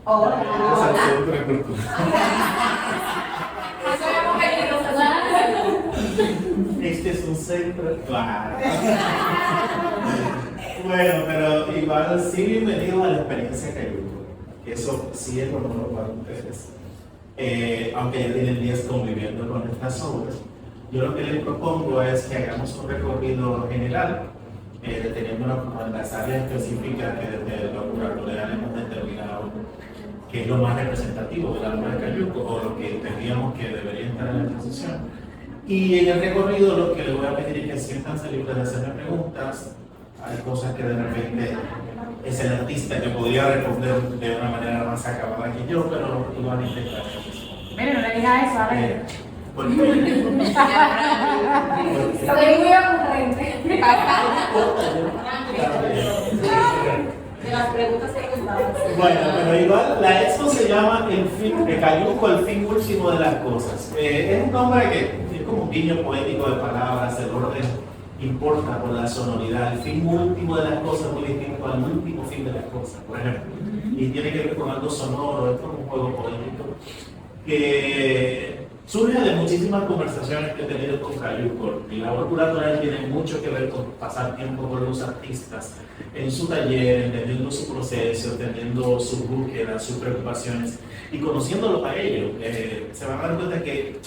Hola. Esa es otra cultura. Este es un centro. Claro. Bueno, pero igual sí, bienvenido a la experiencia Cayuco. Eso sí es lo nuevo para ustedes. Aunque ya tienen días conviviendo con estas obras, yo lo que les propongo es que hagamos un recorrido general, deteniéndonos en las áreas específicas que desde lo curatorial hemos determinado que es lo más representativo de la obra de Cayuco, o lo que entendíamos que debería estar en la exposición. Y en el recorrido lo que les voy a pedir es que siéntanse libres de hacerme preguntas. Hay cosas que de repente es el artista que podría responder de una manera más acabada que yo, pero igual intentaré. Mire, no le diga eso, Ale. ¿Por qué? Estoy muy ocurrente. De las preguntas que contaban. Bueno, pero igual la expo se llama El fin de Cayuco, el fin último de las cosas. Es un nombre que es como un guiño poético de palabras, el orden importa por la sonoridad. El fin último de las cosas es muy distinto al último fin de las cosas, por ejemplo. Y tiene que ver con algo sonoro, es como un juego poético que surge de muchísimas conversaciones que he tenido con Cayuco. Mi labor curatorial tiene mucho que ver con pasar tiempo con los artistas en su taller, entendiendo su proceso, entendiendo sus búsquedas, sus preocupaciones y conociéndolos a ellos. Se van a dar cuenta que,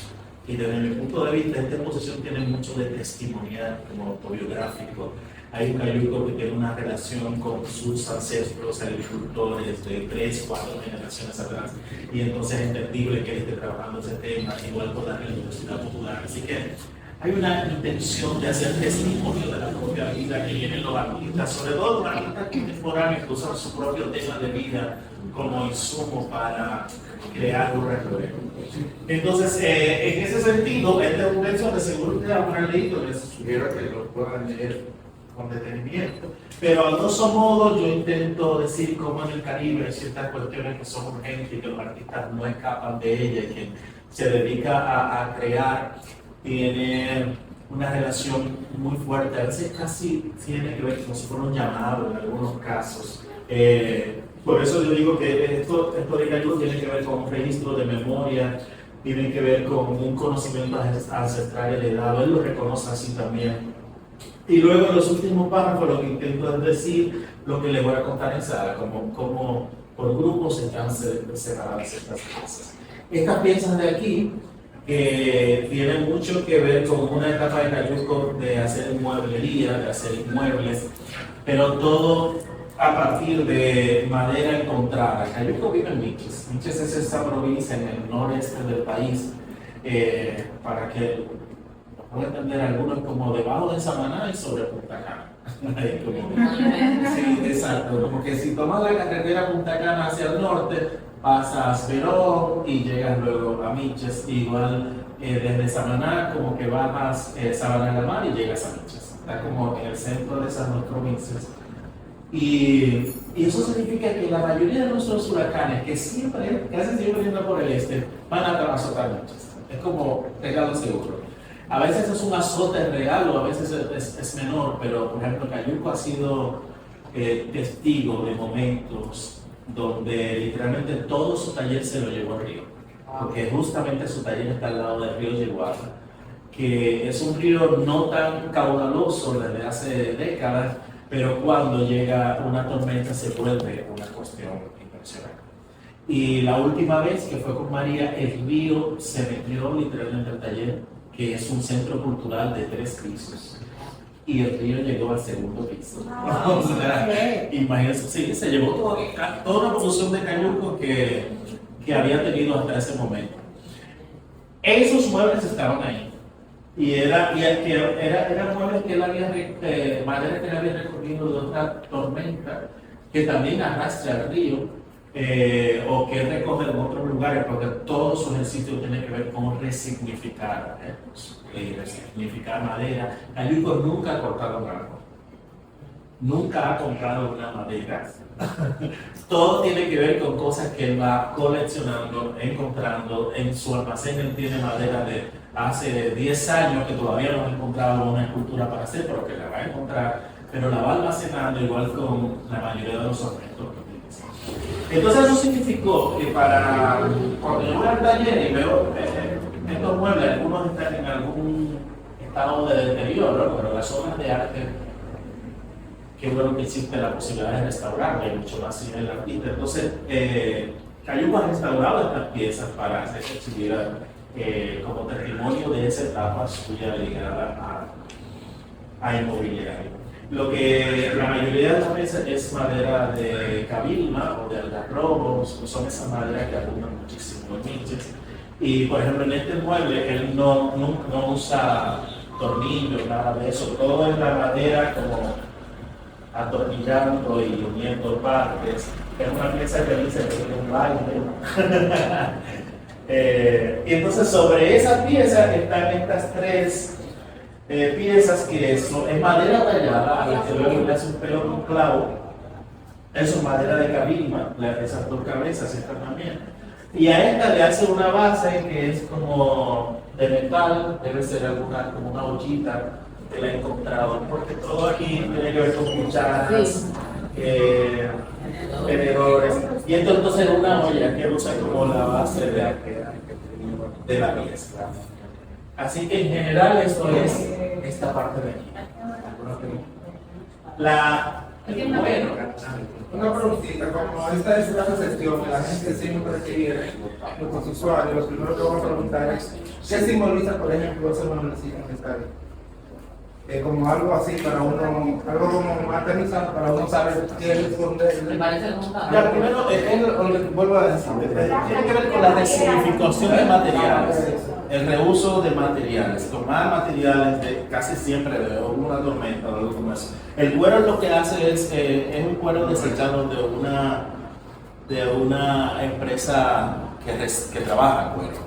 y desde mi punto de vista, esta exposición tiene mucho de testimonial, como autobiográfico. Hay un Cayuco que tiene una relación con sus ancestros agricultores de 3, 4 generaciones atrás, y entonces es entendible que él esté trabajando ese tema, igual con la religiosidad popular. Así que hay una intención de hacer testimonio de la propia vida que tienen los artistas, sobre todo los artistas contemporáneos que usan su propio tema de vida como insumo para crear un recuerdo. Entonces, en ese sentido, esta es un texto que seguro ustedes habrán leído, les sugiero que lo puedan leer con detenimiento, pero a grosso modo yo intento decir cómo en el Caribe hay ciertas cuestiones que son urgentes y que los artistas no escapan de ellas, y quien se dedica a crear tiene una relación muy fuerte, a veces casi tiene que ver como si fuera un llamado en algunos casos. Por eso yo digo que esto de Cayuco tiene que ver con un registro de memoria, tiene que ver con un conocimiento ancestral heredado, él lo reconoce así también. Y luego en los últimos párrafos lo que intento es decir lo que les voy a contar en sala, como por grupos están separadas estas piezas. Estas piezas de aquí tienen mucho que ver con una etapa de Cayuco de hacer mueblería, de hacer muebles, pero todo a partir de madera encontrada. Cayuco vive en Miches. Miches es esa provincia en el noreste del país, para que puedo entender algunos como debajo de Samaná y sobre Punta Cana. Sí, exacto, como que si tomas la carretera Punta Cana hacia el norte, pasas Verón y llegas luego a Miches, igual desde Samaná como que bajas Sabana de la Mar y llegas a Miches. Está como en el centro de esas dos provincias. Y eso significa que la mayoría de nuestros huracanes, que siempre, casi siempre vienen por el este, van a azotar Miches. Es como regalo seguro. A veces es un azote real o a veces es menor, pero por ejemplo Cayuco ha sido testigo de momentos donde literalmente todo su taller se lo llevó al río, porque justamente su taller está al lado del río Yeguada, que es un río no tan caudaloso desde hace décadas, pero cuando llega una tormenta se vuelve una cuestión impresionante. Y la última vez que fue con María, el río se metió literalmente al taller, que es un centro cultural de 3 pisos, y el río llegó al segundo piso. O sea, imagínense, sí, se llevó toda una producción de Cayuco que había tenido hasta ese momento. Esos muebles estaban ahí, y eran muebles que él había, madera que él había recogido de otra tormenta, que también arrastra el río, o que recoge en otros lugares, porque todo su ejercicio tiene que ver con resignificar objetos, resignificar madera. Cayuco nunca ha cortado un árbol, nunca ha comprado una madera. Todo tiene que ver con cosas que él va coleccionando, encontrando. En su almacén él tiene madera de hace 10 años que todavía no ha encontrado una escultura para hacer, pero que la va a encontrar, pero la va almacenando igual con la mayoría de los objetos que utiliza. Entonces eso significó que cuando yo voy al taller y veo estos muebles, algunos están en algún estado de deterioro, pero las obras de arte, qué bueno que existe la posibilidad de restaurarlo, y mucho más sin el artista. Entonces, Cayuco ha restaurado estas piezas para ser exhibidas como testimonio de esa etapa suya ligada a inmobiliario. Lo que la mayoría de las veces es madera de cabilma o de algarrobos, son esas maderas que abundan muchísimo en niches. Y por ejemplo, en este mueble él no usa tornillos, nada de eso, todo es la madera como atornillando y uniendo partes. Es una pieza que dice que tiene un baile. Y entonces sobre esa pieza están estas tres piezas que es madera tallada, a la que luego le hace un pelo con clavo. Eso es madera de cabilma, esas dos cabezas están también. Y a esta le hace una base que es como de metal, debe ser como una ollita que la he encontrado, porque todo aquí tiene que ver con cucharas, tenedores, y esto entonces es una olla que usa como la base de la pieza. Así que en general esto es esta parte de aquí. Una preguntita, como esta es una recepción, la gente siempre que viene, los usuarios, lo primero que vamos a preguntar es, ¿qué simboliza, por ejemplo, ese mueblecito que está ahí? Como algo así para uno, algo como aterrizado para uno saber qué es dónde. Me parece como Ya, primero, vuelvo a decir, tiene que ver con la resignificación de materiales, el reuso de materiales, tomar materiales casi siempre de una tormenta o algo como eso. El cuero lo que hace es un cuero desechado de una empresa que trabaja cuero.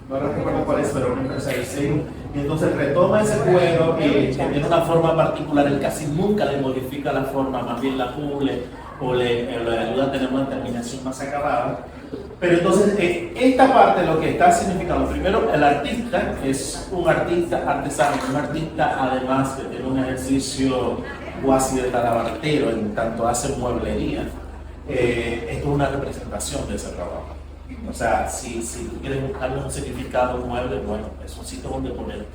No recuerdo cuál es, pero una empresa de y entonces retoma ese cuero y tiene una forma particular, él casi nunca le modifica la forma, más bien la pule o le ayuda a tener una terminación más acabada. Pero entonces esta parte lo que está significando, primero el artista es un artista artesano, un artista además que tiene un ejercicio cuasi de talabartero en tanto hace mueblería. Esto es una representación de ese trabajo. O sea, si tú quieres buscarle un significado mueble, bueno, es un sitio donde poner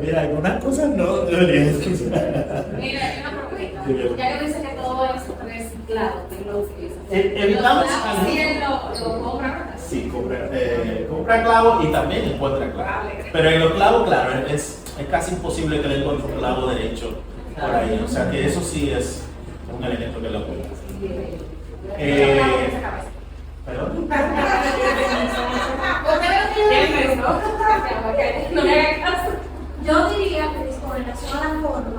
Mira, algunas cosas no deberían. Mira, hay una propuesta. Ya que dice que todo es reciclado, que lo utilizan. Evitamos. ¿Quién lo compra? Sí, compra clavo y también encuentra clavo. Pero en los clavos, claro, es casi imposible que le encuentre un clavo derecho por ahí. O sea que eso sí es un elemento que lo puede hacer. ¿Perdón? Yo diría que con relación a la forma,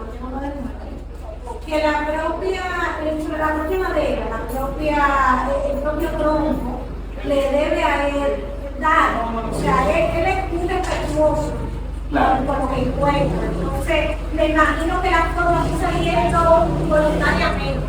que la propia madera, el propio tronco, le debe a él dar, o sea, él es muy respetuoso con lo que encuentra. Entonces, me imagino que la forma está saliendo voluntariamente.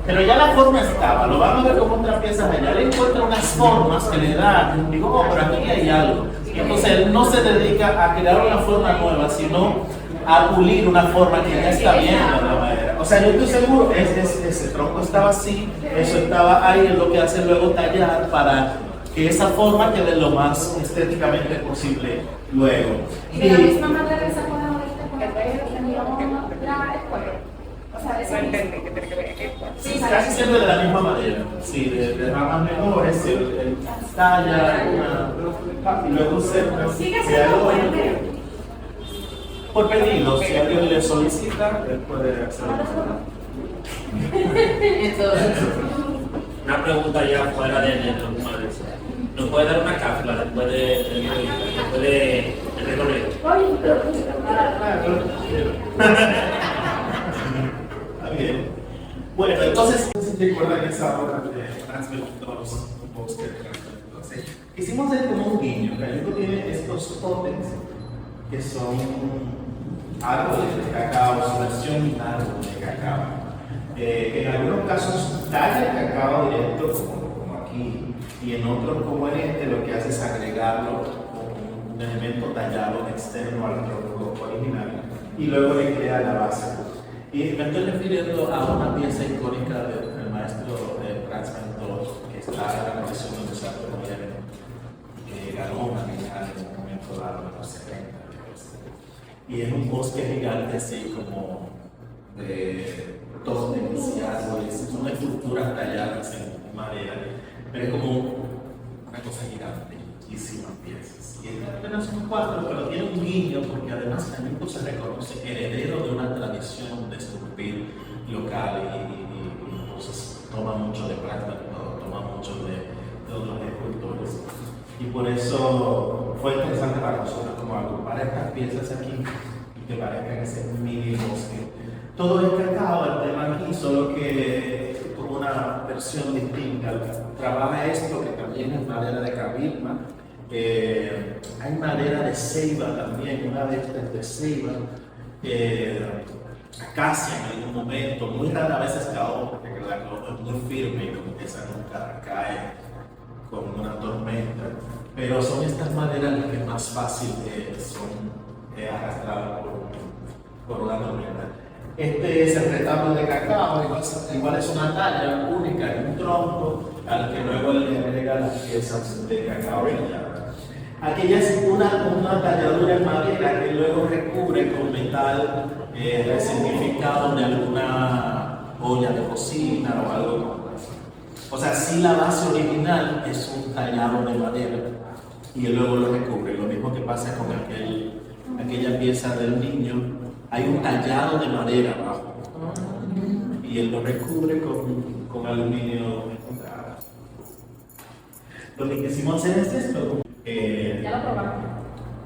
Pero ya la forma estaba, lo van a ver como otras piezas allá. Él encuentra unas formas que le da, digo, oh, pero aquí hay algo. Y entonces él no se dedica a crear una forma nueva, sino a pulir una forma que ya está bien de la madera. O sea, yo estoy seguro, ese tronco estaba así, eso estaba ahí, es lo que hace luego tallar para que esa forma quede lo más estéticamente posible luego. Y de la misma manera esa forma con el cuello que teníamos la escuela. O sea, Sí, casi siempre de la misma manera, sí, de ramas menores, el talla, y luego sigue siendo fuerte. por pedido, si alguien le solicita, él puede hacerlo. Una pregunta ya fuera de los muebles. ¿Nos puede dar una cápsula después del recorrido? Está bien. Bueno, entonces, no sé si te acuerdan que esa hora de transversales bosques de transversales. Hicimos él como un guiño. Cayuco tiene estos tótems que son árboles de cacao, su versión árbol de cacao. En algunos casos talla el cacao directo, como aquí, y en otros, como en este, lo que hace es agregarlo con un elemento tallado externo al tronco original y luego le crea la base. Y me estoy refiriendo a una pieza icónica del maestro Pratchett II, que está en la colección de los Santos Gobiernos, que ganó una Bienal en un momento dado, en los 70. Y es un bosque gigante, así como de tótems y árboles, son estructuras talladas en madera, pero es como una cosa gigante, muchísimas piezas. Y apenas son 4, pero tiene un guiño, porque además Cayuco se reconoce heredero de una tradición de esculpir local y entonces toma mucho de Pratchett, toma mucho de otros escultores. Y por eso fue interesante para nosotros como agrupar estas piezas aquí y que parezcan ese mini bosque. Todo es cacao, el tema aquí, solo que con una versión distinta. Trabaja esto que también es madera de cabirma. Hay madera de ceiba también, una de estas de ceiba. Acacia en algún momento, muy rara vez caoba, porque la caoba es muy firme y como que esa nunca cae con una tormenta, pero son estas maderas las que más fácil son arrastradas por una tormenta. Este es el retablo de cacao, igual es una talla única en un tronco al que luego le agrega las piezas de cacao talladas. Aquella es una talladura en madera que luego recubre con metal resignificado de alguna olla de cocina o algo como eso. O sea, si la base original es un tallado de madera y luego lo recubre, lo mismo que pasa con aquella pieza del niño, hay un tallado de madera abajo y él lo recubre con aluminio. Lo que quisimos hacer es esto. ¿Ya lo probaron?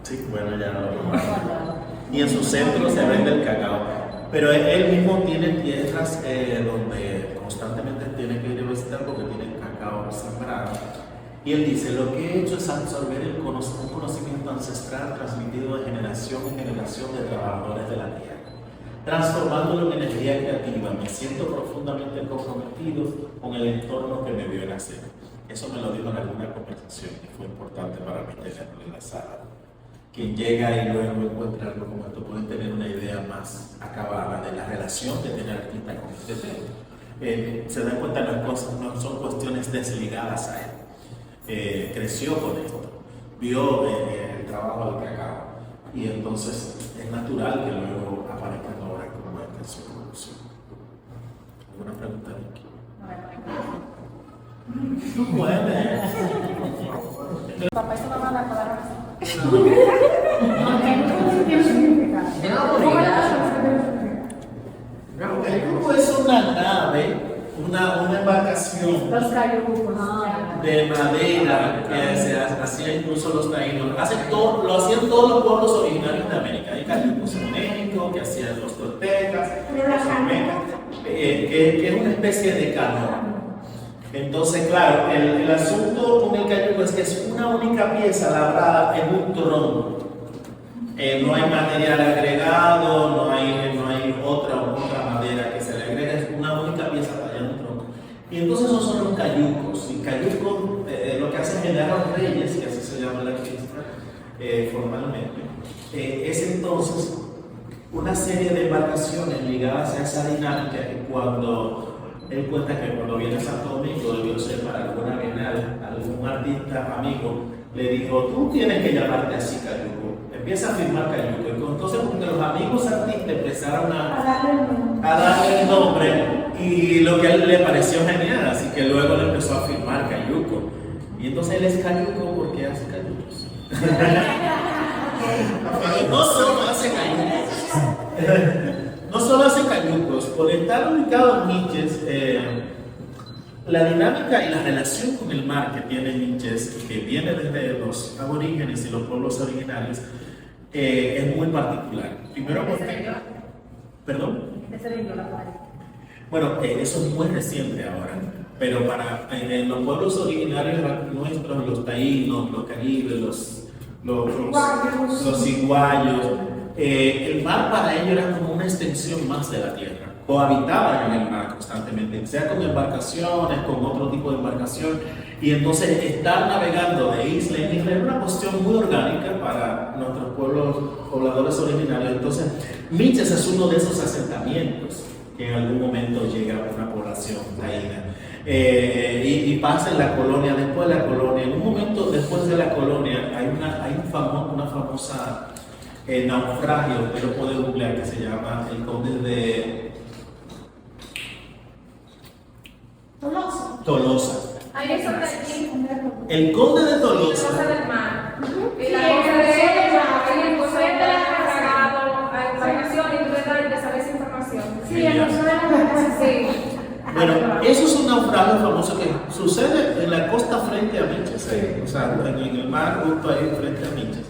Sí, bueno, ya lo probaron. Y en su centro se vende el cacao. Pero él mismo tiene tierras donde constantemente tiene que ir a visitar porque tiene cacao sembrado. Y él dice, lo que he hecho es absorber un conocimiento ancestral transmitido de generación en generación de trabajadores de la tierra, transformándolo en energía creativa. Me siento profundamente comprometido con el entorno que me vio nacer. Eso me lo dijo en alguna conversación y fue importante para mí tenerlo en la sala. Quien llega y luego encuentra algo como esto puede tener una idea más acabada de la relación que tiene el artista con este tema. Se dan cuenta que las cosas no son cuestiones desligadas a él. Creció con esto, vio el trabajo del cacao y entonces es natural que luego aparezcan obras como esta en su producción. ¿Alguna pregunta, Vicky? Tú puedes. Papá y su mamá la acabaron así. El grupo es una nave, una embarcación Los cayucos. de madera que se hacía incluso los taínos. Lo hacían todos los pueblos originarios de América. Hay cayucos en México, que hacían los toltecas, los olmecas, que es una especie de canoa. Entonces, claro, el asunto con el cayuco es que es una única pieza labrada en un tronco. No hay material agregado, no hay otra madera que se le agregue, es una única pieza tallada en un tronco. Y entonces esos son los cayucos. Y cayuco lo que hacen generar los reyes, que así se llama la artista formalmente, es entonces una serie de embarcaciones ligadas a esa dinámica que cuando él cuenta que cuando viene a Santo Domingo debió ser para alguna bienal, algún artista amigo le dijo, tú tienes que llamarte así Cayuco, empieza a firmar Cayuco. Y entonces porque los amigos artistas empezaron a darle el nombre y lo que a él le pareció genial, así que luego le empezó a firmar Cayuco. Y entonces él es Cayuco porque hace cayucos. No solo hace cayucos. No solo hace cayucos, por estar ubicado en Niches, la dinámica y la relación con el mar que tiene Niches, que viene desde los aborígenes y los pueblos originarios, es muy particular. Primero porque... ¿Perdón? Bueno, eso es muy reciente ahora, pero en los pueblos originarios nuestros, los taínos, los caribes, los iguayos, el mar para ellos era como una extensión más de la tierra. cohabitaban en el mar constantemente, sea con embarcaciones, con otro tipo de embarcación, y entonces estar navegando de isla en isla era una cuestión muy orgánica para nuestros pobladores originarios. Entonces, Miches es uno de esos asentamientos que en algún momento llega a una población taína. Y pasa en la colonia, después de la colonia, en un momento después de la colonia hay una famosa naufragio, usted lo puede googlear, que se llama el Conde de Tolosa. Ahí eso está aquí. El Conde de Tolosa. Cosa del mar. Y la cosa de el concepto de cargado a información y tú tratar de saber esa información. Sí, el personal. Sí. Bueno, eso es un naufragio famoso que sucede en la costa frente a Miches, o sea, en el mar justo ahí frente a Miches.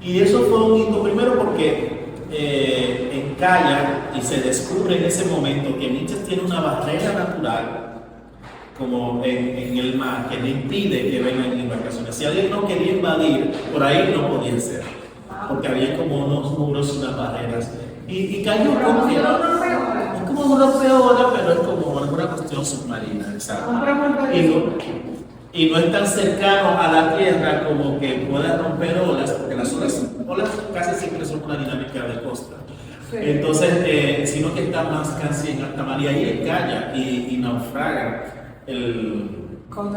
Y eso fue un hito, primero porque encalla y se descubre en ese momento que Miches tiene una barrera natural como en el mar que le impide que vengan embarcaciones. Si alguien no quería invadir, por ahí no podía ser, porque había como unos muros, unas barreras. Y cayó como que es como un rompeolas, pero es como una cuestión submarina, exacto. Y no es tan cercano a la tierra como que pueda romper olas, porque las olas casi siempre son una dinámica de costa. Sí. Entonces, sino que está más casi en alta mar, y ahí encalla y naufraga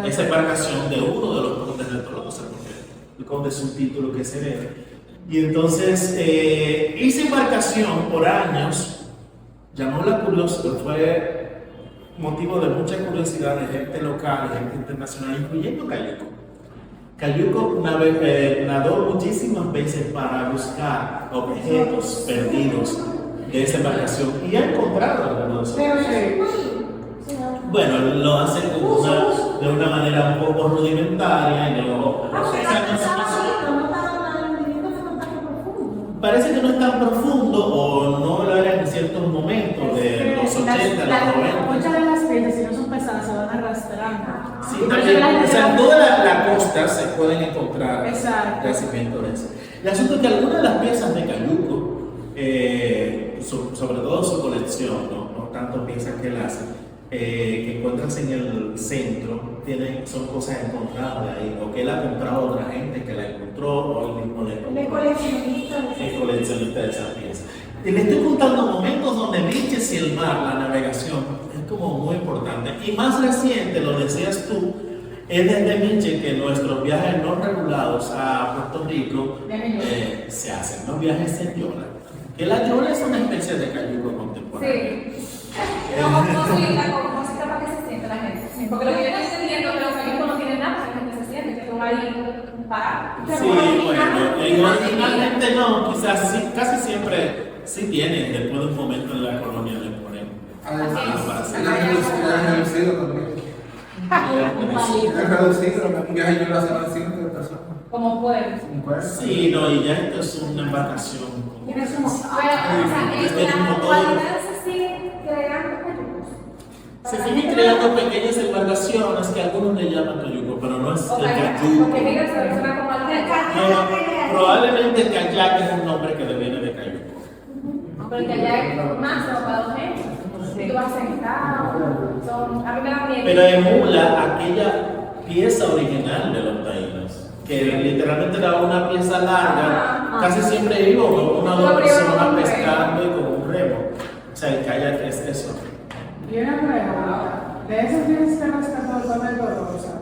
esa embarcación de uno de los condes de Tolosa, porque el conde es un título que se hereda. Y entonces, esa embarcación por años llamó la curiosidad, fue motivo de mucha curiosidad de gente local, de gente internacional, incluyendo Cayuco. Cayuco nadó muchísimas veces para buscar objetos perdidos de esa embarcación y ha encontrado algunos de esos. Bueno, lo hace de una manera un poco rudimentaria y luego parece que no es tan profundo o no lo era en ciertos momentos de los 80, los 90. Muchas de las piezas, si no son pesadas, se van arrastrando. Sí, también, o sea, en toda la costa se pueden encontrar yacimientos de eso. El asunto es que algunas de las piezas de Cayuco, sobre todo su colección, no tanto piezas que él hace, que encuentras en el centro, son cosas encontradas de ahí, o que él ha comprado a otra gente que la encontró, o él mismo le compró. El coleccionista de esas piezas. Y le estoy contando momentos donde Miches y el mar, la navegación, es como muy importante. Y más reciente, lo decías tú, es desde Miches que nuestros viajes no regulados a Puerto Rico se hacen, ¿no? Viajes en yola. Que la yola es una especie de cayuco contemporáneo. Sí. Cosita para que se sienta la gente. Porque lo que yo estoy entendiendo es que los cayucos no tienen nada para que la gente se siente, que son ahí parados. Sí, bueno, originalmente no, quizás sí, casi siempre sí tienen, después de un momento en la colonia le ponen. reducido también. Es reducido, un viaje yo lo hace a 5 de personas. Como pueden. Sí, no, y ya esto es una embarcación. Tiene su motor. Las cualidades se siguen creando cayucos. Se siguen creando pequeñas embarcaciones que algunos le llaman cayuco, pero no es el cayuco. Porque mira, se suena como al No, probablemente el kayak es un nombre que deviene de cayuco. Pero el kayak es más para dos gente. Tú vas sentado, a mí me da miedo. Pero emula aquella pieza original de los taínos, que literalmente era una pieza larga, casi siempre iba una o dos personas pescando y con un remo. O sea, el kayak es eso. Y una pregunta, de esos tienes que rescatar el papel dolorosa.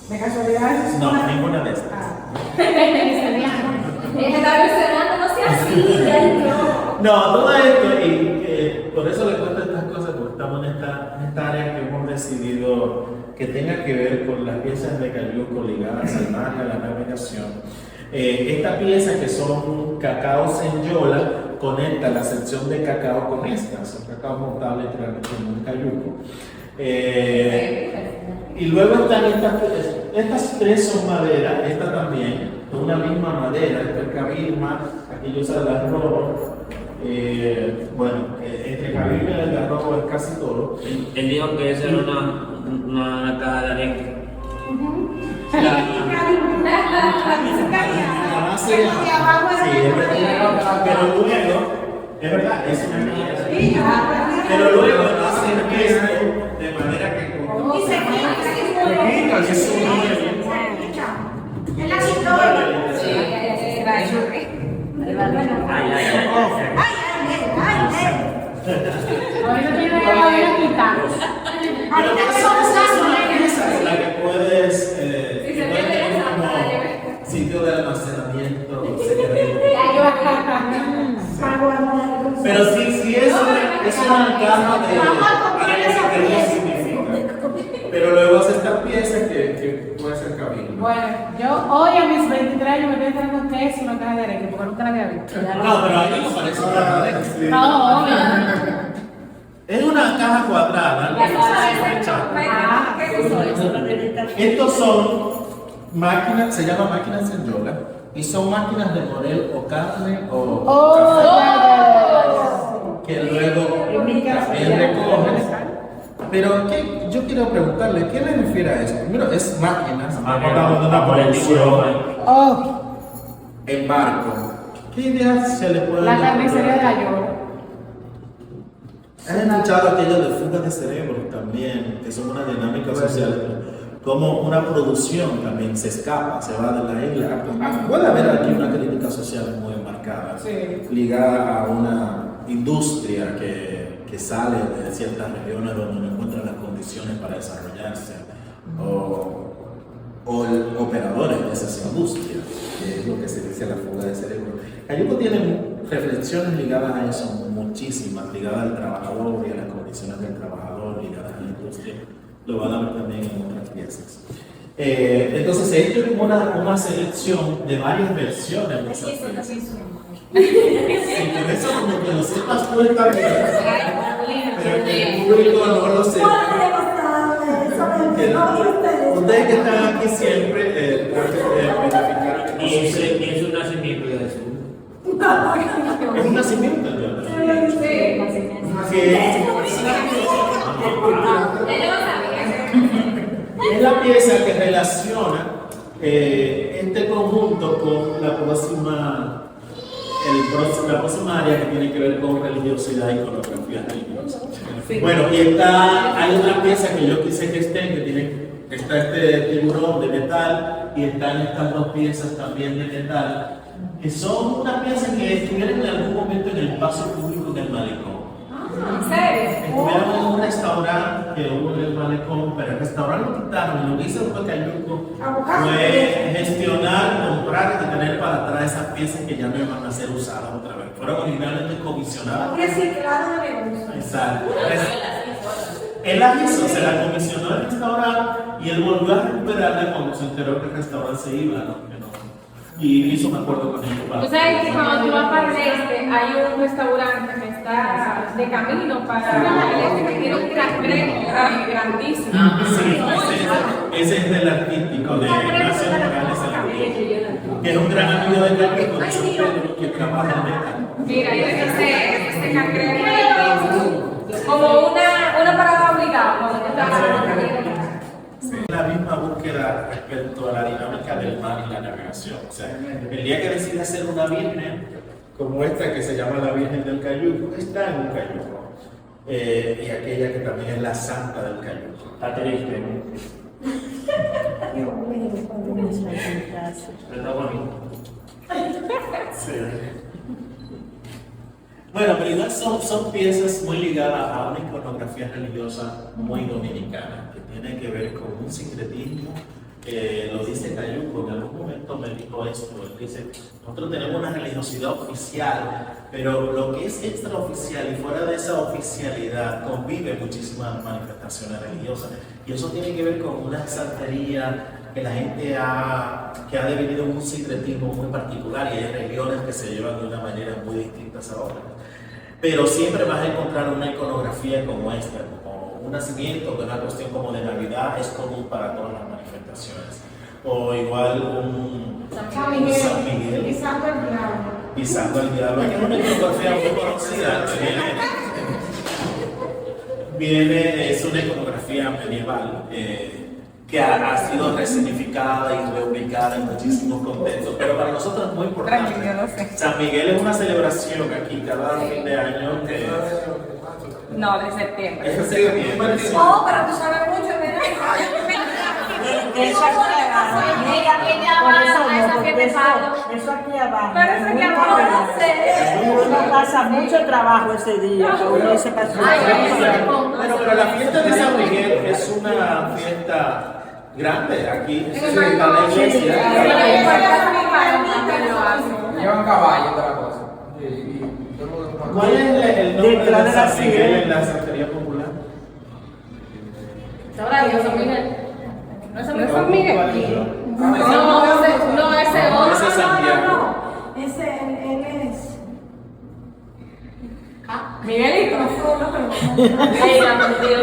¿De casualidad es No, ninguna de estas. Está mencionando, no sea así, No, todo esto, y por eso le cuento estas cosas, porque estamos en esta área que hemos decidido que tenga que ver con las piezas de cayuco ligadas al mar y a la navegación. Esta pieza, que son cacaos en yola, conecta la sección de cacao con esta, son cacaos montables en un cayuco. Y luego están estas tres son madera, esta también, es una misma madera, esta es cabirma, aquí yo uso el garrobo. Entre cabirma y el garrobo es casi todo. Él dijo que esa era una caja de arenque. Pero luego, es verdad, es una mía. Pero luego hacen esto de manera que Y se quita, que es un en la historia. Ahorita tiene que haber quitar. Ahorita que somos es la que puedes Si se que pierde puedes esa, como la lleve. sitio de almacenamiento secreto. Pero sí es una caja de algo que no significa. Pero luego hace esta pieza que puede ser cabina. Bueno, yo hoy a mis 23 años me estoy enterando que es una caja de areque, porque nunca la había visto. No, pero a mí me parece una caja de areque. No, obvio. Es una caja cuadrada. Ya no sabes qué es. Estos son máquinas, se llama máquinas Senyola, y son máquinas de moler o carne o Oh, café, que luego En mi casa también ya recogen. Pero yo quiero preguntarle, ¿qué le refiere a eso? Primero, es máquinas, hablamos de una producción Oh, en barco. ¿Qué ideas se le puede la dar? carnicería de la Llora. ¿Has escuchado aquello de fugas de cerebro también, que son una dinámica social? Como una producción también se escapa, se va de la isla. Puede haber aquí una crítica social muy marcada, Sí. ligada a una industria que sale de ciertas regiones donde no encuentra las condiciones para desarrollarse, o operadores de esas industrias, que es lo que se dice la fuga de cerebro. Cayuco tiene reflexiones ligadas a eso, muchísimas, ligadas al trabajador y a las condiciones del trabajador, ligadas a la industria. Lo van a ver también en otras piezas. Entonces, esto es una selección de varias versiones de esas piezas. Sí, con eso como que lo sepas tú está bien, pero que el público no lo sepa. Ustedes que están aquí siempre pueden verificar que Y es un nacimiento de eso. es un nacimiento, ¿no? Es la pieza que relaciona este conjunto con la próxima área que tiene que ver con religiosidad y iconografía religiosa. Bueno, y hay otra pieza que yo quise que estén, que está este tiburón de metal y están estas dos piezas también de metal, que son unas piezas que estuvieron en algún momento en el espacio público del malecón. ¿En serio? Estuvieron en un restaurante que hubo en el malecón, pero el restaurante lo quitaron. Lo que hizo fue Cayuco fue gestionar, comprar y tener para atrás esas piezas que ya no iban a ser usadas otra vez. Fueron originalmente comisionadas. Exacto. Él la hizo, se la comisionó el restaurante y él volvió a recuperarla cuando se enteró que el restaurante se iba, ¿no? Y hizo un acuerdo con ellos. Tú sabes que cuando tú vas para el este, hay un restaurante que está de camino para el este que tiene un cangrejo grandísimo. Sí, ese es del artístico de Ignacio Morales Arturo, que es un gran amigo de Cayuco, de San Pedro, que trabaja en metal. Mira, ese cangrejo es como una parada obligada cuando tú estás Es la misma búsqueda respecto a la dinámica del mar y la navegación. O sea, el día que decide hacer una virgen, como esta que se llama la Virgen del Cayuco, está en un cayuco. Y aquella que también es la Santa del Cayuco. Está triste, ¿no? Pero está bonito. Sí. Bueno, pero igual son piezas muy ligadas a una iconografía religiosa muy dominicana, que tiene que ver con un sincretismo. Lo dice Cayuco, en algún momento me dijo esto, él dice, nosotros tenemos una religiosidad oficial, pero lo que es extraoficial y fuera de esa oficialidad convive muchísimas manifestaciones religiosas, y eso tiene que ver con una santería que la gente que ha devenido un sincretismo muy particular, y hay religiones que se llevan de una manera muy distinta a otras. Pero siempre vas a encontrar una iconografía como esta, como un nacimiento, que una cuestión como de Navidad es común para todas las manifestaciones. O igual un San Miguel pisando el diablo. Aquí es una iconografía muy conocida, es una iconografía medieval. Que ha sido resignificada y reubicada en muchísimos contextos, pero para nosotros es muy importante. San Miguel es una celebración aquí cada fin de año No, de septiembre. Eso sí, bien. Oh, pero tú sabes mucho, ¿verdad? Eso aquí abajo. Ella viene Por eso a esa no, fiesta porque de palo. eso aquí abajo. Pero eso aquí abajo, no sé. Uno pasa mucho trabajo ese día, que uno se pasa. Bueno, pero la fiesta de San Miguel es una fiesta grande aquí, está en la iglesia. Llevan caballo y toda la cosa. Y todo el mundo- ¿Cuál es el nombre Detrás de de la San Miguel sirena. en la Santería Popular? Ahora digo San Miguel. ¿No es San Miguel? San Miguel. No, ese otro. Ese es Santiago. No. Ese, él es. Miguelito. No, Ey, la mentira.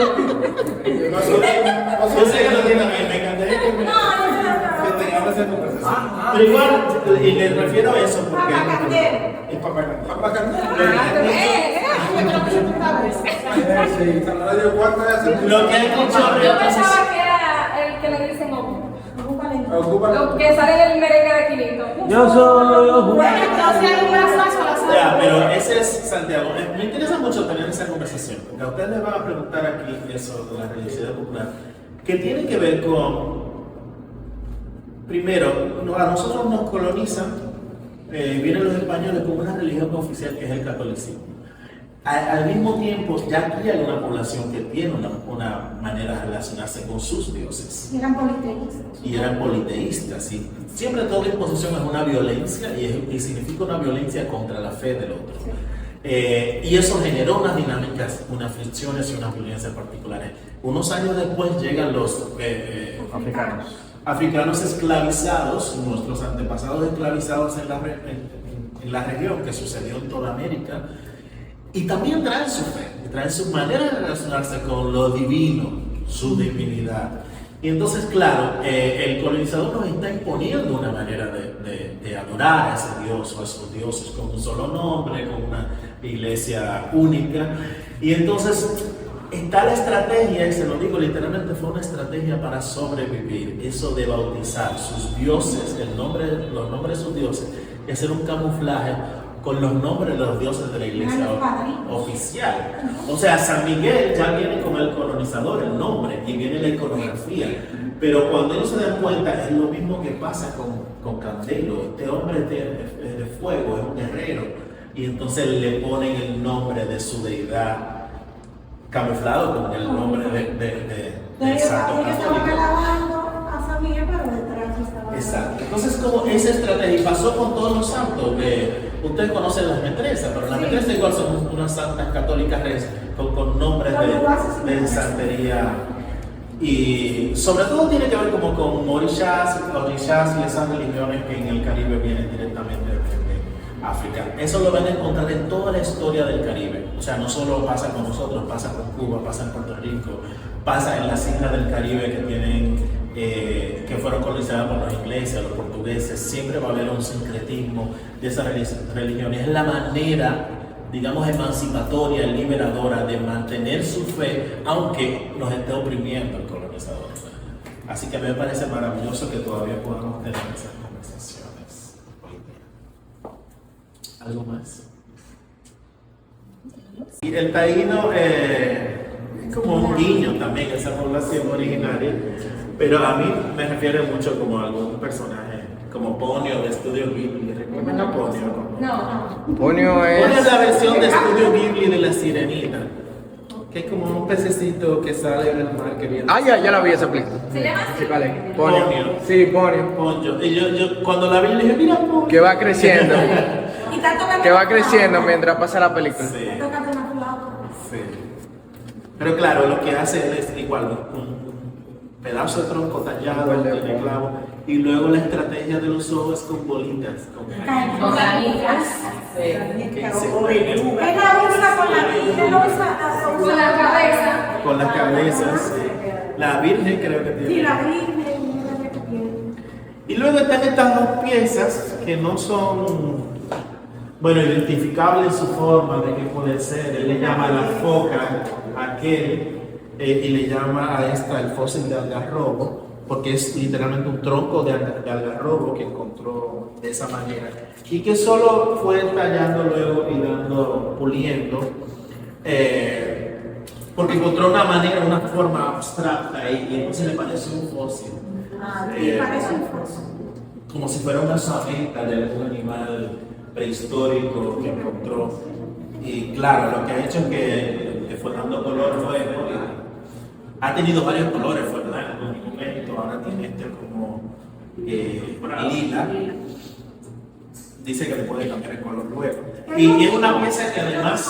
Yo sé que no tiene, me encantaría que Que tengamos esa conversación. pero igual, y le refiero a eso porque Papacandero. es papacandero. Papá Candela. Sí. Sí, San Radio Cuarto es así. Lo que hay mucho, Yo entonces, pensaba que era el que le dicen Opo. Ocupa Lo que sale del merengue de Quilito. Yo soy ya, pero ese es Santiago. Me interesa mucho tener esa conversación, porque a ustedes les van a preguntar aquí eso de la religiosidad popular, que tiene que ver con, primero, a nosotros nos colonizan, vienen los españoles con una religión oficial que es el catolicismo. Al mismo tiempo, ya aquí hay una población que tiene una manera de relacionarse con sus dioses. Eran politeístas. Y eran politeístas. Y siempre toda imposición es una violencia y significa una violencia contra la fe del otro. Y eso generó unas dinámicas, unas fricciones y unas violencias particulares. Unos años después llegan los africanos esclavizados, nuestros antepasados esclavizados en la región, que sucedió en toda América. Y también traen su fe, traen su manera de relacionarse con lo divino, su divinidad. Y entonces, claro, el colonizador nos está imponiendo una manera de adorar a ese Dios o a esos dioses con un solo nombre, con una iglesia única. Y entonces está la estrategia, y se lo digo literalmente, fue una estrategia para sobrevivir, eso de bautizar sus dioses, los nombres de sus dioses, y hacer un camuflaje con los nombres de los dioses de la iglesia oficial. O sea, San Miguel ya viene con el colonizador, el nombre, y viene la iconografía. Pero cuando ellos se dan cuenta, es lo mismo que pasa con Candelo. Este hombre de fuego es un guerrero. Y entonces le ponen el nombre de su deidad camuflado con el nombre de santo Ellos estaban católico. alabando a San Miguel, pero detrás estaban. Exacto. Entonces, como esa estrategia, y pasó con todos los santos, ustedes conocen las metresas, pero las metresas igual son unas santas católicas con nombres de santería. Y sobre todo tiene que ver como con orishas y esas religiones que en el Caribe vienen directamente de África. Eso lo van a encontrar en toda la historia del Caribe. O sea, no solo pasa con nosotros, pasa con Cuba, pasa en Puerto Rico, pasa en las islas del Caribe que tienen que fueron colonizadas por los ingleses, los portugueses. Siempre va a haber un sincretismo de esa religión. Es la manera, digamos, emancipatoria, liberadora de mantener su fe, aunque nos esté oprimiendo el colonizador. Así que a mí me parece maravilloso que todavía podamos tener esas conversaciones hoy día. ¿Algo más? Y el taíno es como un guiño también, esa población originaria, pero a mí me refiere mucho como a algún personaje, como Ponyo de Estudio Ghibli. ¿Recuerdan a Ponyo? No. Ponyo Es la versión de Estudio Ghibli de La Sirenita, que es como un pececito que sale del mar que viene. Ah, ya la vi esa película. ¿Se llama Sí, así? ¿cuál es? Ponyo. Sí, Ponyo. Ponyo. Y yo cuando la vi le dije, mira Ponyo. Que va creciendo. Y tanto Que va creciendo mientras pasa la película. Sí, Tócate una flauta. sí. Pero claro, lo que hace él es igual, un pedazo de tronco tallado, tiene clavo, y luego la estrategia de los ojos con bolitas, con Con canicas. que se Es la única con la que él usa. Con la cabeza. con las cabezas. Sí. La Virgen creo que tiene. Y la Virgen, la que tiene. Y luego están estas dos piezas que no son, bueno, identificables en su forma de qué puede ser. Él le llama a la foca aquel y le llama a esta el fósil de algarrobo, porque es literalmente un tronco de algarrobo que encontró de esa manera y que solo fue tallando luego y puliendo porque encontró una manera, una forma abstracta ahí, y entonces le pareció un fósil. Parece un fósil. Como si fuera una osamenta de algún animal prehistórico que encontró. Y claro, lo que ha hecho es que le fue dando color fuego. Ha tenido varios colores, fue blanco en un momento, ahora tiene este como lila. Dice que le puede cambiar el color luego. Y es una pieza que además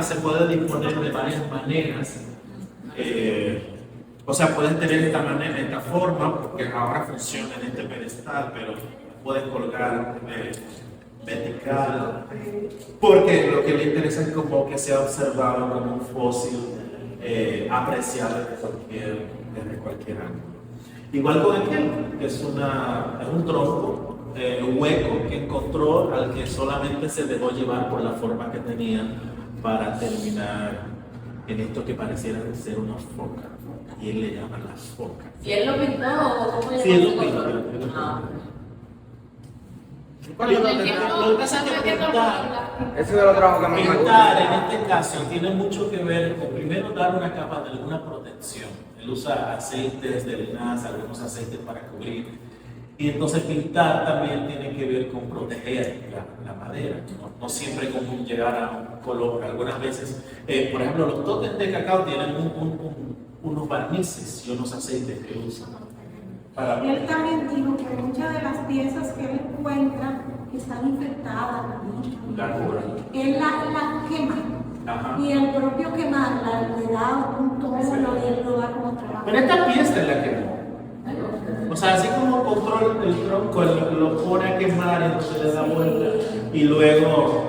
se puede disponer de varias maneras. O sea, puedes tener esta manera, esta forma, porque ahora funciona en este pedestal, pero puedes colgar vertical, porque lo que le interesa es como que sea observado como un fósil apreciable desde cualquier ángulo. Igual con aquel, que es un tronco hueco que encontró, al que solamente se dejó llevar por la forma que tenía para terminar en esto que pareciera ser una foca. Y él le llama las focas. ¿Y él lo pintó o cómo Sí, él lo pintó? pintó. Lo que pasa es que Ese es de los trabajos que más me gusta. pintar en este caso tiene mucho que ver con primero dar una capa de alguna protección. Él usa aceites de linaza, algunos aceites para cubrir. Y entonces pintar también tiene que ver con proteger la madera, no siempre con llegar a un color. Algunas veces, por ejemplo, los tótems de cacao tienen unos barnices y unos aceites que usan para Él proteger. también dijo que muchas de las piezas que él encuentra están infectadas. La cura. Él la quema. Ajá. Y el propio quemarla le da un tono y él lo da como trabajo. Pero esta pieza es la que o sea, así como controla el tronco, lo pone a quemar, entonces le da vuelta y luego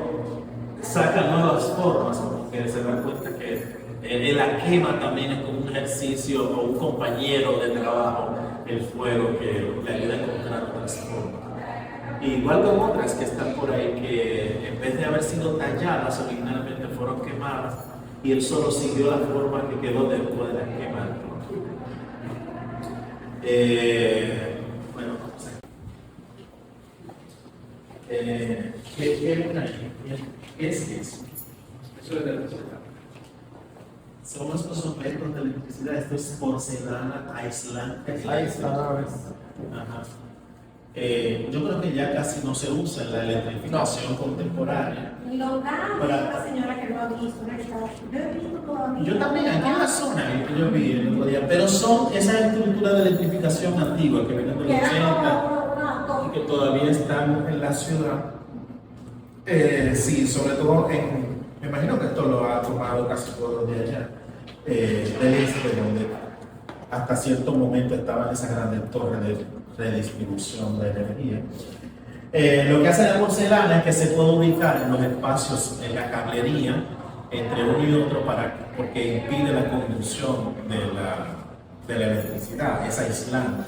saca nuevas formas, porque se da cuenta que la quema también es como un ejercicio o un compañero de trabajo, el fuego que le ayuda a encontrar otras formas. Igual con otras que están por ahí que en vez de haber sido talladas originalmente fueron quemadas y él solo siguió la forma que quedó después de la quema. Bueno, vamos a ver. ¿Qué ven ahí? ¿Qué es eso? Eso es de electricidad. Son estos objetos de electricidad, esto es porcelana aislante. Ahí está, Ajá. Yo creo que ya casi no se usa en la electrificación contemporánea. Lo da Para- la señora que lo ha visto, ¿no? Yo he visto todavía. Yo también, aquí en la zona que yo vi el otro día, pero son esas estructuras de electrificación antiguas que vienen de los Que era 80 como una y que todavía están en la ciudad. Sí, sobre todo me imagino que esto lo ha tomado casi todo de allá, del este, donde hasta cierto momento estaban esas grandes torres de redistribución de energía. Lo que hace la porcelana es que se puede ubicar en los espacios en la cablería entre uno y otro porque impide la conducción de la electricidad, es aislante.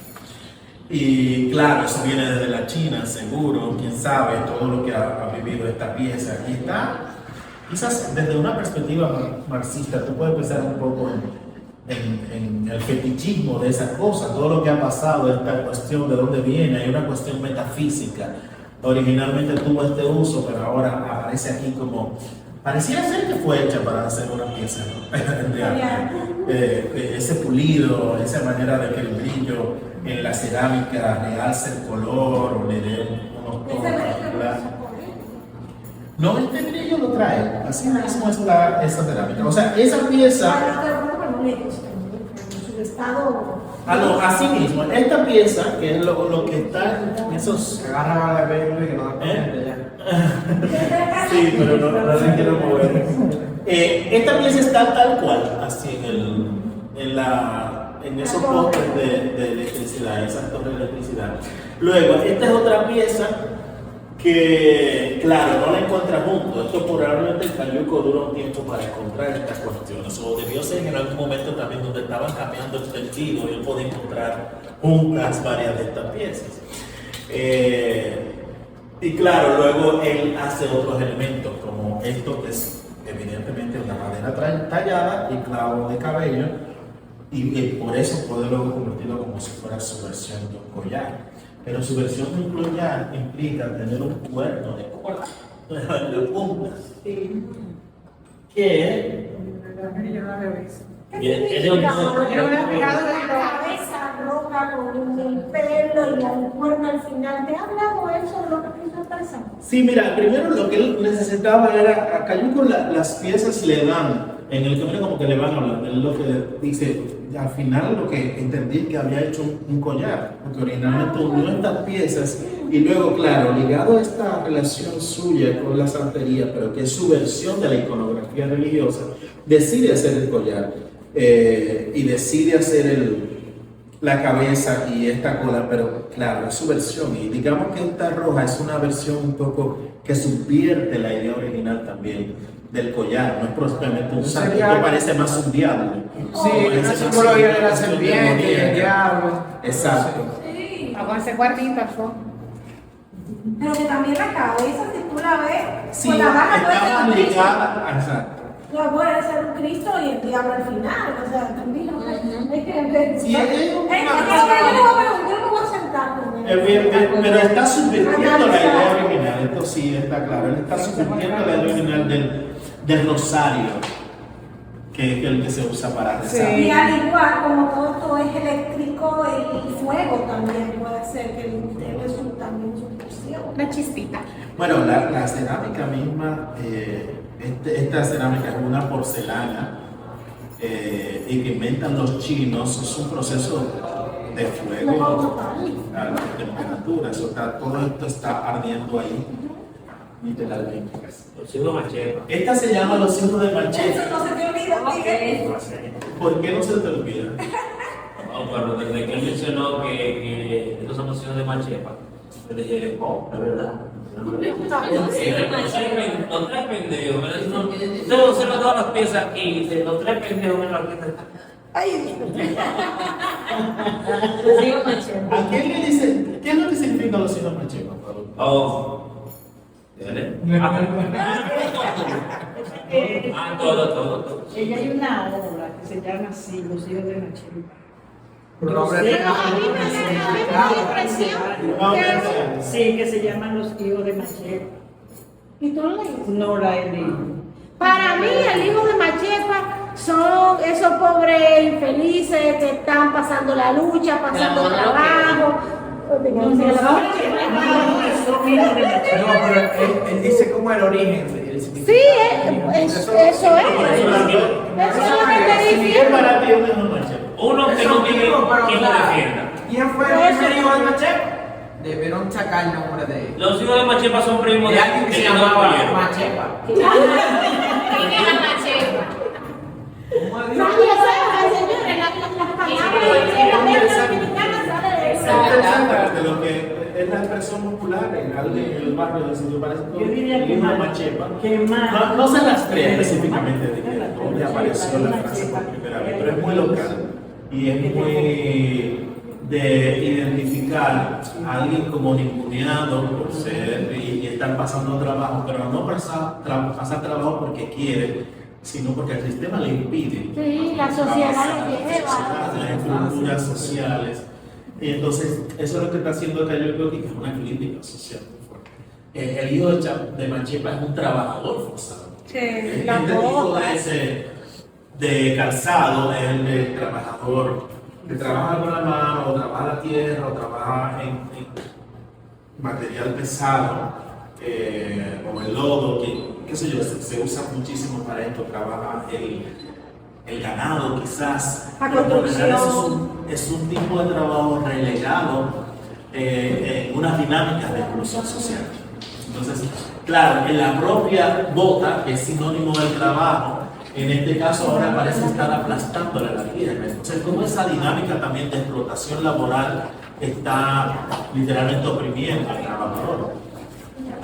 Y claro, eso viene desde la China, seguro, quién sabe, todo lo que ha vivido esta pieza. Y está, quizás desde una perspectiva marxista, tú puedes pensar un poco en el fetichismo de esa cosa, todo lo que ha pasado, esta cuestión de dónde viene, hay una cuestión metafísica. Originalmente tuvo este uso, pero ahora aparece aquí como, pareciera ser que fue hecha para hacer una pieza, ¿no? de arte. Ese pulido, esa manera de que el brillo en la cerámica realce el color o le dé unos tonos particulares. No, este brillo lo trae, así mismo está esa cerámica. O sea, esa pieza. En su estado. No, así mismo, esta pieza, que es lo que está en esos. Agarra la verde que no da Sí, pero no se quiero mover. Esta pieza está tal cual, así en esos postes de electricidad, esas torres de electricidad. Luego, esta es otra pieza que, claro, no la encuentra junto. Esto probablemente el Cayuco duró un tiempo para encontrar estas cuestiones. O debió ser en algún momento también donde estaban cambiando el sentido y él podía encontrar juntas varias de estas piezas. Y claro, luego él hace otros elementos, como esto que es evidentemente una madera tallada y clavo de cabello, y por eso puede luego convertirlo como si fuera su versión de un collar. Pero su versión de un collar implica tener un cuerno de cola de puntas. ¿Qué? Yo no la había visto. Y es de un Yo no me había fijado La de todo. cabeza roja con el pelo y el cuerno al final. ¿Te ha hablado eso de lo que Cristo expresa? Sí, mira, primero lo que él necesitaba era, a Cayuco las piezas le dan, en el camino como que le van hablando, él lo que dice, al final lo que entendí es que había hecho un collar, porque originalmente unió estas piezas y luego, claro, ligado a esta relación suya con la santería, pero que es su versión de la iconografía religiosa, decide hacer el collar y decide hacer la cabeza y esta cola, pero claro, es su versión. Y digamos que esta roja es una versión un poco que subvierte la idea original también del collar, no es propiamente un santo, esto parece más un diablo. Sí, Parece la más simbología de la un serpiente, demonio. el diablo. Exacto. Sí. Con ese cuartito, ¿no? Pero que también la cabeza, si tú la ves, Sí, con la barra puede ser está un Cristo. ligada, exacto. No puede ser un Cristo y el diablo al final. O sea, también es que. Sí, es una Yo no me voy a sentar con él. Pero está subvirtiendo la idea original, esto sí está claro, él está subvirtiendo la idea original del rosario, que es el que se usa para rezar. Y al igual como todo esto es eléctrico, el fuego también puede ser que tiene también su función. Una chispita. Bueno, la cerámica misma, esta cerámica es una porcelana y que inventan los chinos, es un proceso de fuego a la temperatura, todo esto está ardiendo ahí, literalmente. Los hijos machepa. Esta se llama Los Hijos de Eso Manchete. no se te olvida, Miguel. ¿Por qué no se te olvida? No, pero desde que él mencionó que estos son los hijos de Machepa, yo dije, oh, la verdad. Los tres pendejos, ustedes observan todas las piezas aquí, de los tres pendejos en la pieza. Ay, ¿A quién le dice, qué es lo que significa Los Hijos de Manchete, Pablo? Oh. ¿Vale? Ah, todo. Ella hay una obra que se llama así, Los Hijos de Machepa. Por nombre de Sí, que se llaman Los Hijos de Machepa. ¿y tú lo leíste? No la he leído. Para mí, el hijo de Machepa son esos pobres infelices que están pasando la lucha, pasando el trabajo. Son hijos de Machepa. No, pero él dice como el origen. Sí, eso es. Eso es lo que te ¿Qué diciendo. para ti es un hijo de Manchete? Uno que no tiene quien lo defienda. ¿Quién fue el primer hijo de Machepa? Debieron sacar el nombre de él. Los hijos de Machepa son primos De alguien que se Leonardo llamaba Bollero. Machepa. ¿Quién es la machepa? Exactamente, lo que es la expresión popular en el barrio de Sitio parece todo Yo diría el que hijo de más. Machepa. Que más. No se rastrea específicamente de dónde apareció la frase por primera vez, pero es muy local y es muy de identificar a alguien como ninguneado por ser y estar pasando trabajo, pero no pasar trabajo porque quiere, sino porque el sistema le impide. Sí, la sociedad lo lleva. Las estructuras sociales. Y entonces, eso es lo que está haciendo acá, yo creo que es una crítica social muy fuerte. El hijo de Machepa es un trabajador forzado. Este tipo de calzado es el de trabajador que trabaja con la mano, o trabaja la tierra, o trabaja en material pesado, o el lodo, qué sé yo, se usa muchísimo para esto, trabaja el ganado quizás. La Pero por lo general construcción. es un tipo de trabajo relegado en unas dinámicas de exclusión social. Entonces, claro, en la propia bota, que es sinónimo del trabajo, en este caso ahora parece estar aplastándole la tierra. Entonces, como esa dinámica también de explotación laboral está literalmente oprimiendo al trabajador.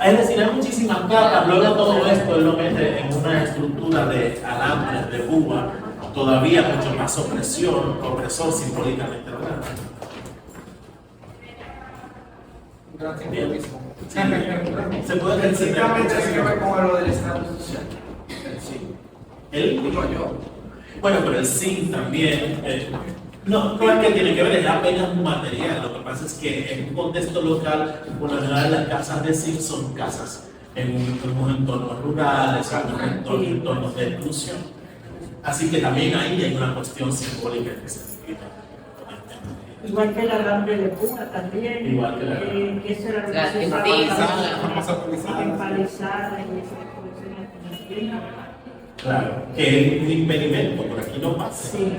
Es decir, hay muchísimas capas, luego todo esto él lo mete en una estructura de alambres, de púa, todavía mucho más opresor simbólicamente hablando. Gran simbolismo. Se puede Principalmente tiene que ver decir. con lo del estatus social. Sí. Él Digo yo. Bueno, pero el zinc también. No, no es que tiene que ver, es apenas un material. Lo que pasa es que en un contexto local, por lo general las casas de zinc son casas en unos entornos rurales, en unos entornos de exclusión. Así que también ahí hay una cuestión simbólica que se divide. Igual que el alambre de púa también. Igual que el alambre. Que eso era lo La que se empaliza, usaba. Empalizada y eso. Claro, que es un impedimento, por aquí no pasa. Sí.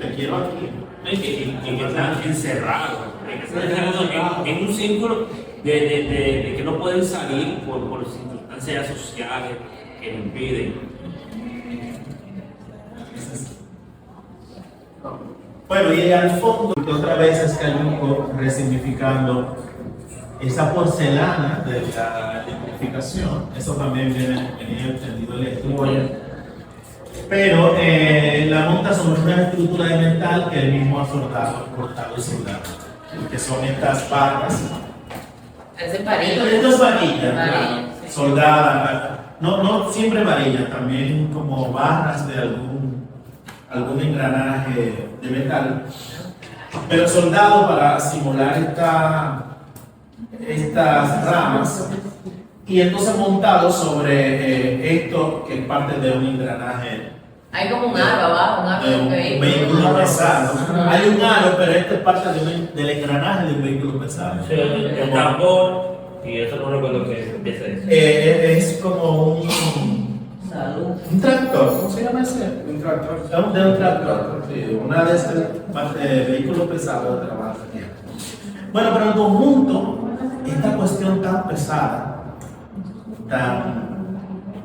Te quiero aquí. Que están encerrados, en un círculo de que no pueden salir por circunstancias sociales que les impiden. Bueno, y al fondo, otra vez es Cayuco resignificando esa porcelana de la electrificación. Eso también venía entendido en la historia. Pero la monta sobre una estructura de metal que él mismo ha cortado y soldado. Que son estas barras. Parecen varillas. Esto es varilla, Varillas, sí. soldada. No siempre varillas, también como barras de algún engranaje de metal. Pero soldado para simular estas ramas. Y entonces montado sobre esto que es parte de un engranaje. Hay como un aro abajo, un aro de un vehículo pesado. Hay un aro, pero esto es parte del engranaje de un vehículo pesado. Sí, el tambor, y eso no recuerdo qué empieza eso. Es como Salud. un tractor, ¿cómo se llama ese? Un tractor. De un tractor, sí, una de esas vehículos pesados de trabajo. Bueno, pero en conjunto, esta cuestión tan pesada,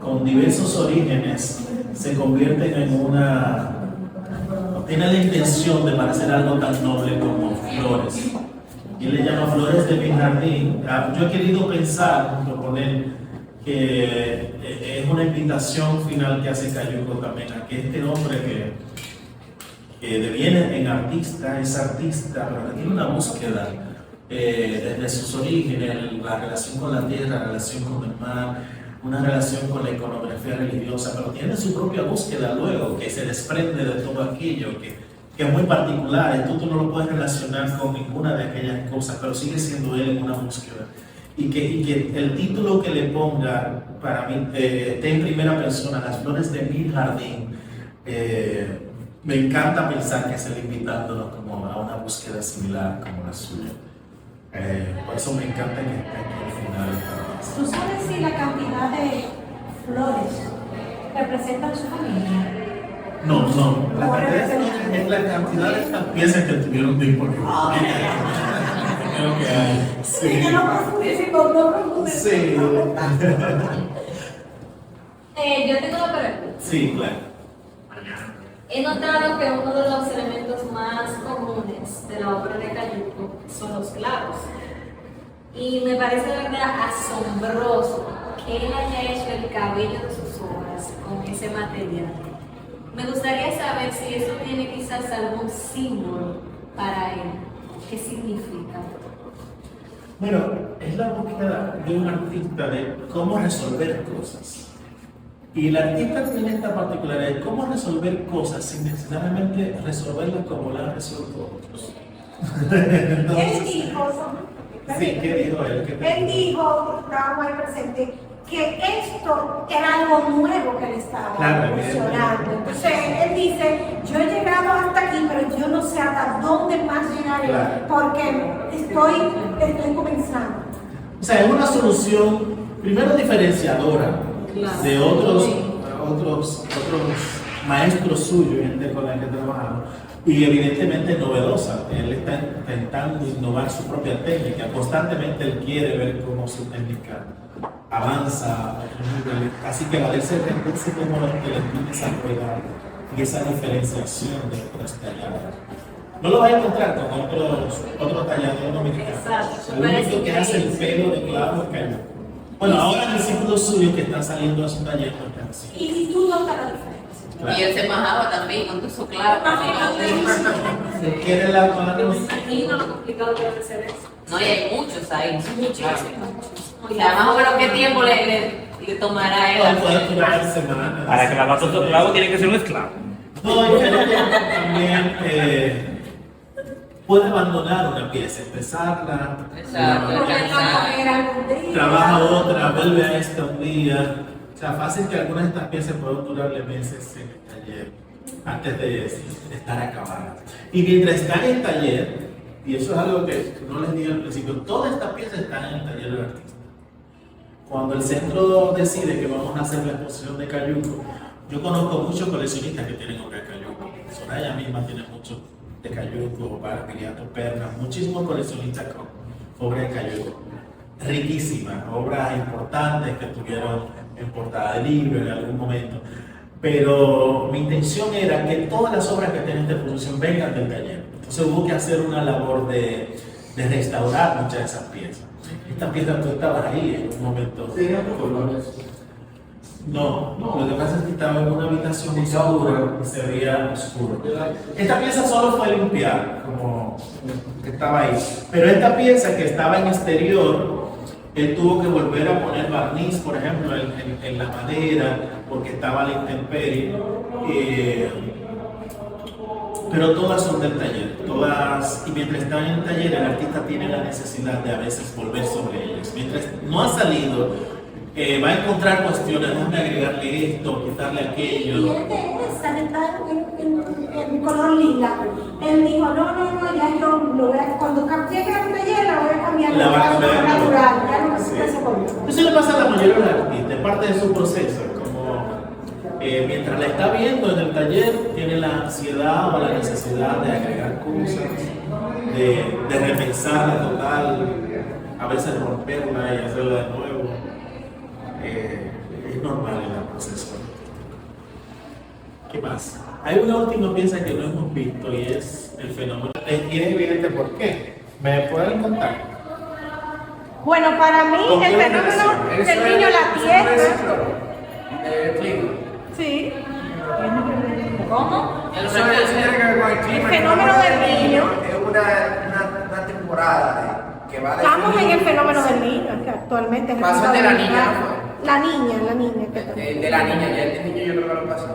con diversos orígenes, se convierten en tiene la intención de parecer algo tan noble como flores. Y él le llama flores de mi jardín. Yo he querido pensar, junto con él, que es una invitación final que hace Cayuco también a que este hombre que deviene en artista, es artista, pero que tiene una búsqueda desde sus orígenes, la relación con la tierra, la relación con el mar, una relación con la iconografía religiosa, pero tiene su propia búsqueda luego, que se desprende de todo aquello, que es muy particular, tú no lo puedes relacionar con ninguna de aquellas cosas, pero sigue siendo él en una búsqueda. Y que el título que le ponga, para mí, esté en primera persona, Las flores de mi jardín, me encanta pensar que es él invitándonos como a una búsqueda similar como la suya. Por eso me encanta que esté aquí al final. ¿Tú sabes si la cantidad de flores representan su familia? No, la cantidad es la cantidad de estas piezas que tuvieron disponibles. Creo que hay. Sí, yo no profundicé, no profundicé. Sí. Yo tengo una pregunta. Sí, claro. He notado que uno de los elementos más comunes de la obra de Cayuco son los clavos. Y me parece de verdad asombroso que él haya hecho el cabello de sus obras con ese material. Me gustaría saber si eso tiene quizás algún símbolo para él. ¿Qué significa? Bueno, es la búsqueda de un artista de cómo resolver cosas. Y el artista tiene esta particularidad de cómo resolver cosas sin necesariamente resolverlas como las han resuelto otros. Él dijo, Sí, ¿qué dijo él? él dijo, estábamos ahí presente, que esto era algo nuevo que le estaba Claro, funcionando. Entonces él dice, yo he llegado hasta aquí, pero yo no sé hasta dónde más llegaré, Claro. porque estoy comenzando. O sea, es una solución, primero diferenciadora de otros maestros suyos, gente con la que trabajamos, y evidentemente novedosa. Él está intentando innovar su propia técnica, constantemente él quiere ver cómo su técnica avanza, así que valerse de ese como lo que le tiene esa cuidado y esa diferenciación de otros talladores. No lo vas a encontrar con otro tallador dominicano. Exacto. El único que hace el pelo de clavo es Cayuco. Bueno, ahora discípulos suyos que están saliendo a su taller no están así. Y tú notas la diferencia. Claro. Y él se majaba también con su clavo. ¿Quiere la mano? Imagino lo complicado que debe ser eso. No, y hay muchos ahí. Muchísimo. O sea, más o menos qué tiempo le tomará a él. No, puede durar semanas. Para que la bata de esclavo tiene que ser un esclavo. No, y tenemos también puede abandonar una pieza, empezarla, Exacto. Porque no comer algún día. trabaja otra, vuelve a esta un día. O sea, fácil que algunas de estas piezas puedan durarle meses en el taller antes de estar acabadas. Y mientras está en el taller, y eso es algo que no les dije al principio, todas estas piezas están en el taller del artista. Cuando el centro decide que vamos a hacer la exposición de Cayuco, yo conozco muchos coleccionistas que tienen obra de Cayuco. Soraya misma tiene muchos de Cayuco, Viriato Pernas, muchísimos coleccionistas con obra de Cayuco. Riquísimas, obras importantes que tuvieron en portada de libro en algún momento. Pero mi intención era que todas las obras que tienen esta exposición vengan del taller. Entonces hubo que hacer una labor de restaurar muchas de esas piezas. Esta pieza tú estabas ahí en un momento. Sí, no colores. No, lo que pasa es que estaba en una habitación oscura y se veía oscuro. Esta pieza solo fue limpiar, como que estaba ahí. Pero esta pieza que estaba en exterior, él tuvo que volver a poner barniz, por ejemplo, en la madera, porque estaba a la intemperie. Pero todas son del taller, todas, y mientras están en el taller, el artista tiene la necesidad de a veces volver sobre ellas. Mientras no ha salido, va a encontrar cuestiones, déjame agregarle esto, quitarle Y aquello. él de esa que está en color lila, él dijo, no, ya yo lo voy a, cuando llegue al taller la voy a cambiar La va a color cambiar. natural, ya no Sí. se color. Eso le pasa a la mayoría de los artistas, es parte de su proceso. Mientras la está viendo en el taller, tiene la ansiedad o la necesidad de agregar cosas, de repensarla total, a veces romperla y hacerla de nuevo. Es normal en el proceso. ¿Qué más? Hay una última pieza que no hemos visto y es el fenómeno. Y es evidente por qué. ¿Me pueden contar? Bueno, para mí ¿Con el qué fenómeno organización? del niño la tierra. Sí. ¿Cómo? Eso tiene que ver con el clima. El fenómeno del niño. Es una temporada que va a Estamos en el definir- fenómeno del niño, que actualmente es Pasó el de la niña, La niña. Que El de la niña, ya el de niño yo creo que lo pasó.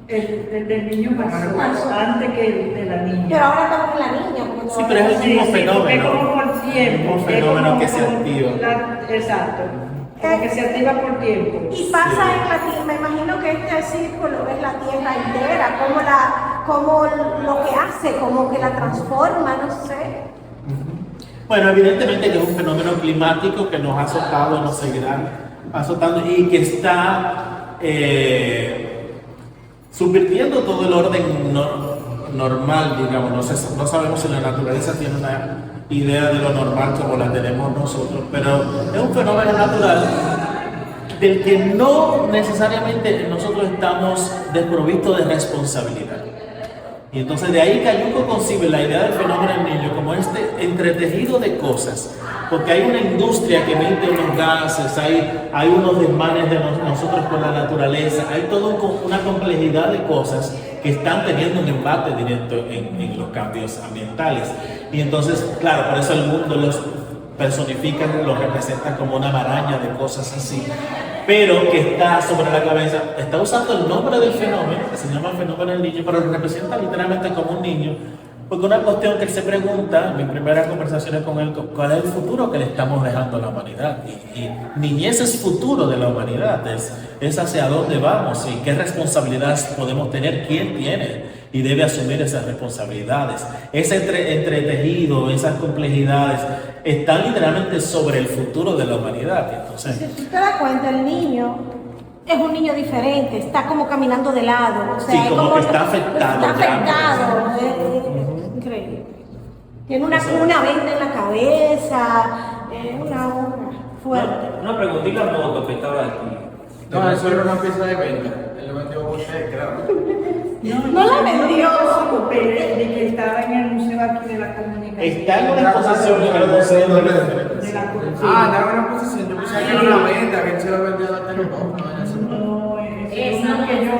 El del niño pasó antes que el de la niña. Pero ahora estamos en la niña. Porque Sí, pero es el mismo Porque fenómeno. es como por tiempo. Un es fenómeno como que se por activa. Exacto. Como que se activa por tiempo. Y pasa en la tierra, me imagino que este círculo es la tierra entera, como lo que hace, como que la transforma, no sé. Bueno, evidentemente que es un fenómeno climático que nos ha azotado, nos seguirá azotando y que está subvirtiendo todo el orden normal, digamos. No sabemos si la naturaleza tiene una idea de lo normal como la tenemos nosotros, pero es un fenómeno natural del que no necesariamente nosotros estamos desprovistos de responsabilidad. Y entonces de ahí Cayuco concibe la idea del fenómeno del niño como este entretejido de cosas, porque hay una industria que emite unos gases, hay unos desmanes de nosotros con la naturaleza, hay toda una complejidad de cosas que están teniendo un embate directo en los cambios ambientales. Y entonces, claro, por eso el mundo los personifica, los representa como una maraña de cosas así, pero que está sobre la cabeza, está usando el nombre del fenómeno, que se llama el fenómeno del niño, pero lo representa literalmente como un niño, porque una cuestión que él se pregunta en mis primeras conversaciones con él, ¿cuál es el futuro que le estamos dejando a la humanidad? Y niñez es futuro de la humanidad, es hacia dónde vamos y qué responsabilidades podemos tener, quién tiene y debe asumir esas responsabilidades. Ese entretejido, esas complejidades, están literalmente sobre el futuro de la humanidad. Entonces, Si te das cuenta, el niño es un niño diferente, está como caminando de lado. O sea, Sí, es como que está afectado Está ya. afectado, es increíble. Tiene una venda en la cabeza, es una obra fuerte. Una preguntita a moto que estaba aquí. No, eso era una pieza de venta. Él lo vendió a usted, claro. No la vendió. De que estaba en el museo aquí de la comunicación. está en una exposición en el Museo de la De la Ah, estaba en una posición. Yo pensaba que era una venta, que él se lo vendió a Telecom. No, es Esa uno que yo